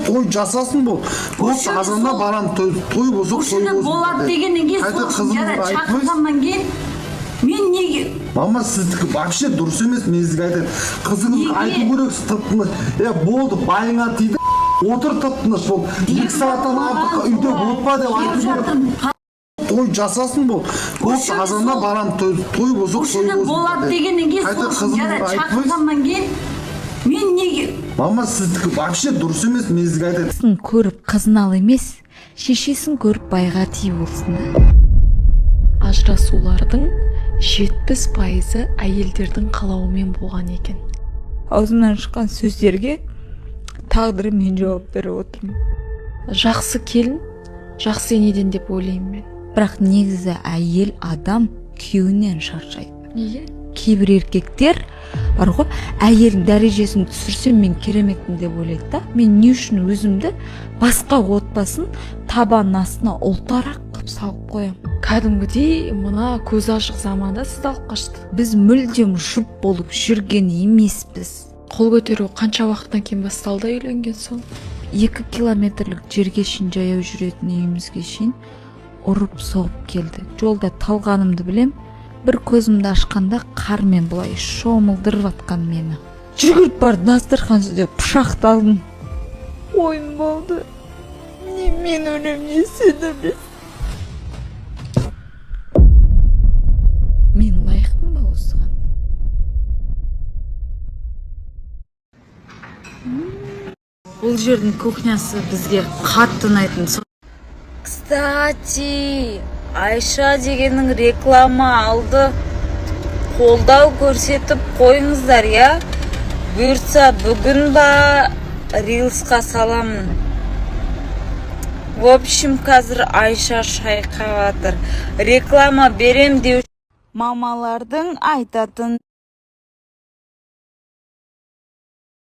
той жасасын бұл. Болды, азанда барам той болса той болсын. Болады дегеннен кейін Қайта шақырғаннан кейін мен неге? Мама, сіздікі вообще дұрыс емес, мен сізге айтайын. Қызыңызға айту керексіз, тып-тыныш. Болды, байыңа тиді, отыр тып-тыныш бол. 2 сағаттан артық үйде болып па деп айту керек. Той жасасын бұл. Болды, азанда барам той болса той болсын. Болады дегеннен кейін шақырғаннан кейін мен неге? Мама, сіздікі вообще дұрыс емес, мен сізге айтайын. Қызын көріп қызын ал емес, шешесін көріп байға тие болсын. Ажырасулардың 70% әйелдердің қалауымен болған екен. Аузымнан шыққан сөздерге тағдыры мен жауап беріп отырмын. Жақсы келін, жақсы енеден деп ойлаймын мен. Бірақ негізі әйел адам күйеуінен шаршайды. Неге? Кейбір еркектер бар ғой, әйелдің дәрежесін түсірсем мен кереметпін деп ойлайды да. Мен не үшін өзімді басқа отбасын табан астына ұлтарақ қып салып қоям. Кәдімгідей мына көз ашық заманда сыздалып қашты. Біз мүлдем жұп болып жүрген емеспіз. Қол көтеру қанша уақыттан кейін басталды үйленген соң? 2 километрлік жерге шейін жаяу жүретін үйімізге шейін ұрып соғып келді. Жолда талғанымды білем. Бір көзімді ашқанда қармен бұлай шомылдырып атқан мені. Жүгіріп барды дастархан үстінде пышақты алдым. Ойын болды. Не мен өлем, не сен өлесің. Мен лайықтым ба осыған? Бұл жердің кухнясы бізге қатты ұнайтын. Кстати, Айша дегеннің реклама алды. Қолдау көрсетіп қойыңыздар, я? Бұйыртса бүгін ба рилсқа саламын. В общем, қазір Айша шайқаватыр. Реклама берем деу. Мамалардың айтатын